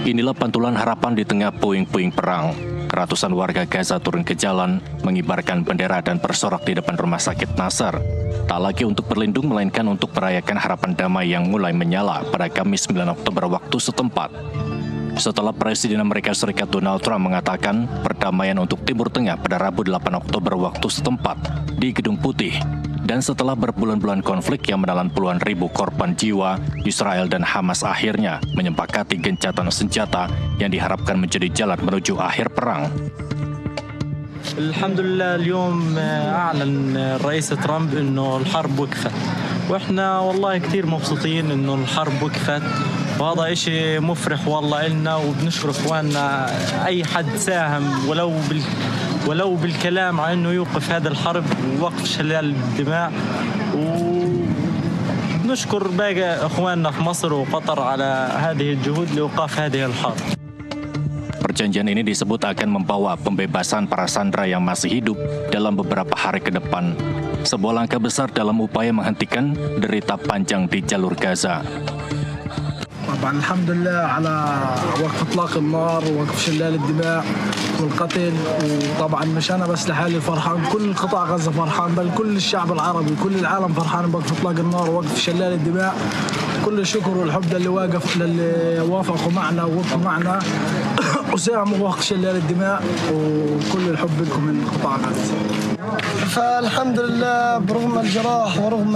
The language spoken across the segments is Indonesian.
Inilah pantulan harapan di tengah puing-puing perang. Ratusan warga Gaza turun ke jalan, mengibarkan bendera dan bersorak di depan rumah sakit Nasr. Tak lagi untuk berlindung, melainkan untuk merayakan harapan damai yang mulai menyala pada Kamis 9 Oktober waktu setempat. Setelah Presiden Amerika Serikat Donald Trump mengatakan perdamaian untuk Timur Tengah pada Rabu 8 Oktober waktu setempat di Gedung Putih. Dan setelah berbulan-bulan konflik yang menelan puluhan ribu korban jiwa, Israel dan Hamas akhirnya menyepakati gencatan senjata yang diharapkan menjadi jalan menuju akhir perang. Alhamdulillah, اليوم أعلن الرئيس ترامب إنه الحرب وقفت، وإحنا والله كثير مبسوطين إنه الحرب وقفت، وهذا إشي مفرح والله إلنا، وبنشكر إخواننا أي حد ساهم ولو بالكلام عن إنه يوقف هذا الحرب ووقف شلال الدماء، ونشكر باقي إخواننا في مصر وقطر على هذه الجهود لإيقاف هذه الحرب. Perjanjian ini disebut akan membawa pembebasan para sandera yang masih hidup dalam beberapa hari ke depan. Sebuah langkah besar dalam upaya menghentikan derita panjang di jalur Gaza. طبعا الحمد لله على وقف اطلاق النار ووقف شلال الدماء والقتل، وطبعا مش انا بس لحالي فرحان، كل قطاع غزه فرحان، بل كل الشعب العربي كل العالم فرحان بوقف اطلاق النار ووقف شلال الدماء. كل الشكر والحب للي وافقوا معنا ووقفوا معنا وساهموا بوقف شلال الدماء، وكل الحب لكم من قطاع غزه. فالحمد لله برغم الجراح ورغم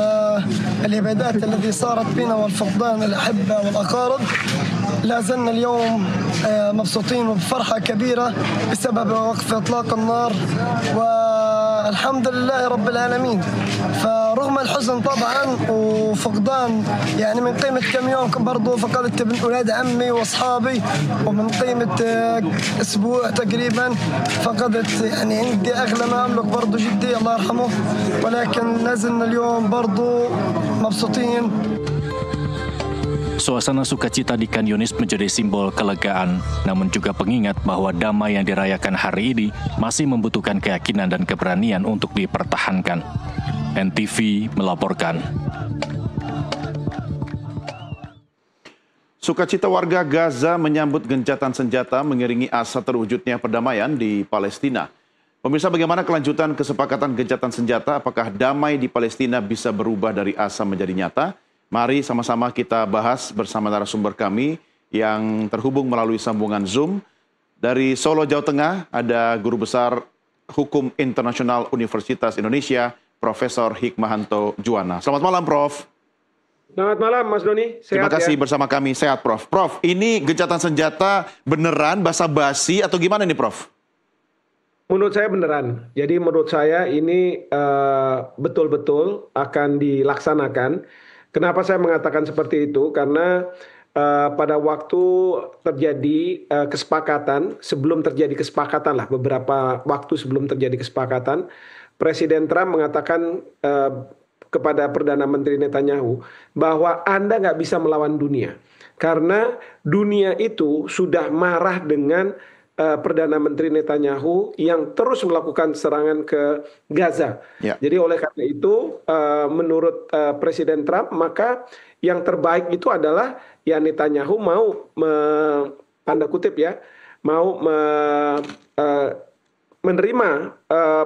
الإبادات التي صارت بنا والفقدان الأحبة والأقارب، لا زلنا اليوم مبسوطين وبفرحة كبيرة بسبب وقف إطلاق النار، والحمد لله رب العالمين. فرغم الحزن طبعا وفقدان يعني من قيمة كم يوم برضو فقدت ابن أولاد عمي وأصحابي، ومن قيمة أسبوع تقريبا فقدت يعني عندي أغلى ما أملك برضو جدي الله يرحمه، ولكن نزلنا اليوم برضو مبسوطين. Suasana sukacita di Khan Yunis menjadi simbol kelegaan, namun juga pengingat bahwa damai yang dirayakan hari ini masih membutuhkan keyakinan dan keberanian untuk dipertahankan. NTV melaporkan. Sukacita warga Gaza menyambut gencatan senjata mengiringi asa terwujudnya perdamaian di Palestina. Pemirsa, bagaimana kelanjutan kesepakatan gencatan senjata? Apakah damai di Palestina bisa berubah dari asa menjadi nyata? Mari sama-sama kita bahas bersama narasumber kami yang terhubung melalui sambungan Zoom. Dari Solo, Jawa Tengah, ada Guru Besar Hukum Internasional Universitas Indonesia, Profesor Hikmahanto Juwana. Selamat malam, Prof. Selamat malam, Mas Doni. Sehat, terima kasih ya? Bersama kami. Sehat, Prof. Prof, ini gencatan senjata beneran basa-basi atau gimana nih, Prof? Menurut saya beneran. Jadi menurut saya ini betul-betul akan dilaksanakan. Kenapa saya mengatakan seperti itu? Karena pada waktu terjadi kesepakatan, sebelum terjadi kesepakatan lah, beberapa waktu sebelum terjadi kesepakatan, Presiden Trump mengatakan kepada Perdana Menteri Netanyahu bahwa Anda nggak bisa melawan dunia. Karena dunia itu sudah marah dengan Perdana Menteri Netanyahu yang terus melakukan serangan ke Gaza. Ya. Jadi oleh karena itu, menurut Presiden Trump, maka yang terbaik itu adalah ya Netanyahu mau tanda kutip ya, mau menerima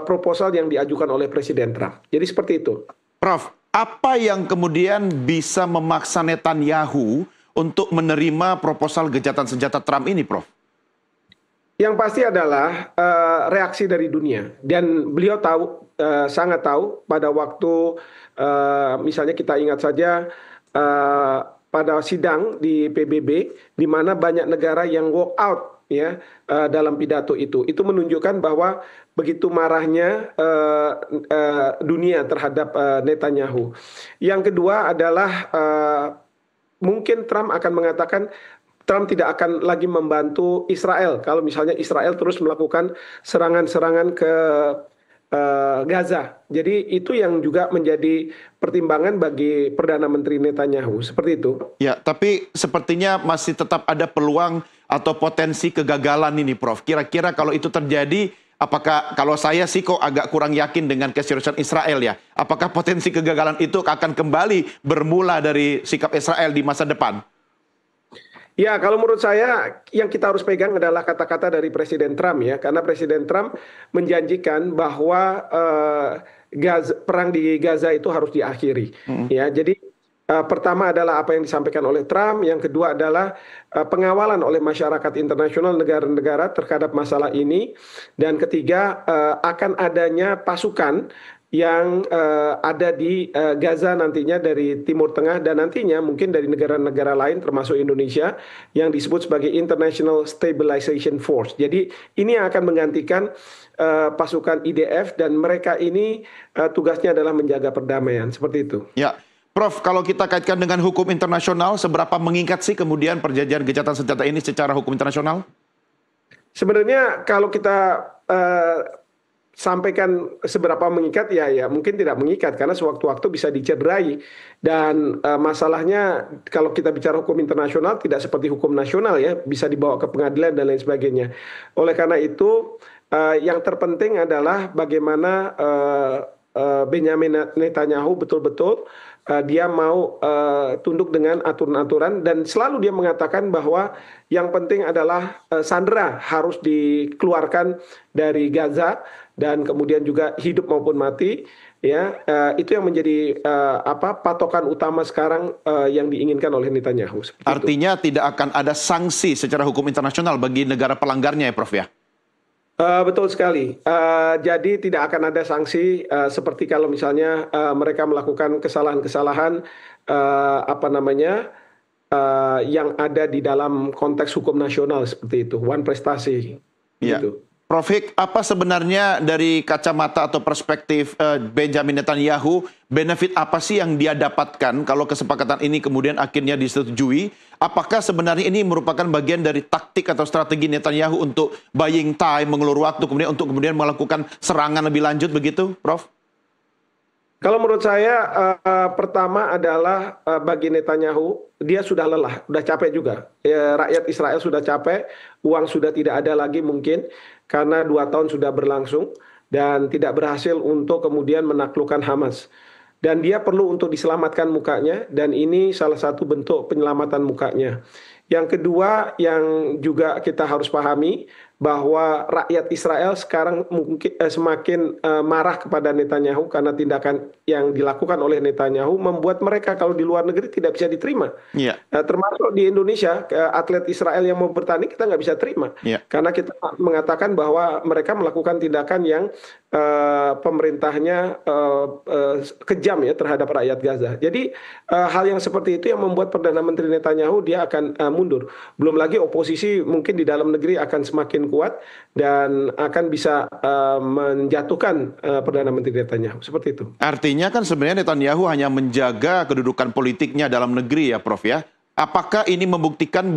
proposal yang diajukan oleh Presiden Trump. Jadi seperti itu. Prof, apa yang kemudian bisa memaksa Netanyahu untuk menerima proposal gencatan senjata Trump ini, Prof? Yang pasti adalah reaksi dari dunia, dan beliau tahu, sangat tahu pada waktu misalnya kita ingat saja pada sidang di PBB di mana banyak negara yang walk out ya dalam pidato itu menunjukkan bahwa begitu marahnya dunia terhadap Netanyahu. Yang kedua adalah mungkin Trump akan mengatakan Trump tidak akan lagi membantu Israel kalau misalnya Israel terus melakukan serangan-serangan ke Gaza. Jadi itu yang juga menjadi pertimbangan bagi Perdana Menteri Netanyahu. Seperti itu. Ya, tapi sepertinya masih tetap ada peluang atau potensi kegagalan ini, Prof. Kira-kira kalau itu terjadi, apakah, kalau saya sih kok agak kurang yakin dengan keseriusan Israel ya. Apakah potensi kegagalan itu akan kembali bermula dari sikap Israel di masa depan? Ya, kalau menurut saya yang kita harus pegang adalah kata-kata dari Presiden Trump ya, karena Presiden Trump menjanjikan bahwa perang di Gaza itu harus diakhiri. Ya, jadi pertama adalah apa yang disampaikan oleh Trump, yang kedua adalah pengawalan oleh masyarakat internasional negara-negara terhadap masalah ini, dan ketiga akan adanya pasukan yang ada di Gaza nantinya dari Timur Tengah dan nantinya mungkin dari negara-negara lain termasuk Indonesia yang disebut sebagai International Stabilization Force. Jadi ini yang akan menggantikan pasukan IDF dan mereka ini tugasnya adalah menjaga perdamaian, seperti itu. Ya, Prof, kalau kita kaitkan dengan hukum internasional, seberapa mengikat sih kemudian perjanjian gencatan senjata ini secara hukum internasional? Sebenarnya kalau kita sampaikan seberapa mengikat, ya mungkin tidak mengikat karena sewaktu-waktu bisa dicederai, dan masalahnya kalau kita bicara hukum internasional tidak seperti hukum nasional ya, bisa dibawa ke pengadilan dan lain sebagainya. Oleh karena itu yang terpenting adalah bagaimana Benjamin Netanyahu betul-betul dia mau tunduk dengan aturan-aturan, dan selalu dia mengatakan bahwa yang penting adalah sandera harus dikeluarkan dari Gaza dan kemudian juga hidup maupun mati, ya itu yang menjadi patokan utama sekarang yang diinginkan oleh Netanyahu. Artinya tidak akan ada sanksi secara hukum internasional bagi negara pelanggarnya ya Prof ya? Betul sekali. Jadi tidak akan ada sanksi seperti kalau misalnya mereka melakukan kesalahan-kesalahan yang ada di dalam konteks hukum nasional seperti itu, one prestasi. Ya. Gitu. Prof Hik, apa sebenarnya dari kacamata atau perspektif Benjamin Netanyahu, benefit apa sih yang dia dapatkan kalau kesepakatan ini kemudian akhirnya disetujui? Apakah sebenarnya ini merupakan bagian dari taktik atau strategi Netanyahu untuk buying time, mengulur waktu, kemudian untuk kemudian melakukan serangan lebih lanjut begitu, Prof? Kalau menurut saya pertama adalah bagi Netanyahu, dia sudah lelah, sudah capek juga. Rakyat Israel sudah capek, uang sudah tidak ada lagi mungkin karena 2 tahun sudah berlangsung dan tidak berhasil untuk kemudian menaklukkan Hamas. Dan dia perlu untuk diselamatkan mukanya, dan ini salah satu bentuk penyelamatan mukanya. Yang kedua yang juga kita harus pahami bahwa rakyat Israel sekarang mungkin semakin marah kepada Netanyahu karena tindakan yang dilakukan oleh Netanyahu membuat mereka kalau di luar negeri tidak bisa diterima. Yeah. Termasuk di Indonesia, atlet Israel yang mau bertanding kita nggak bisa terima. Yeah. Karena kita mengatakan bahwa mereka melakukan tindakan yang pemerintahnya kejam ya terhadap rakyat Gaza. Jadi hal yang seperti itu yang membuat Perdana Menteri Netanyahu dia akan mundur. Belum lagi oposisi mungkin di dalam negeri akan semakin kuat dan akan bisa menjatuhkan Perdana Menteri Netanyahu. Seperti itu. Artinya kan sebenarnya Netanyahu hanya menjaga kedudukan politiknya dalam negeri ya Prof ya. Apakah ini membuktikan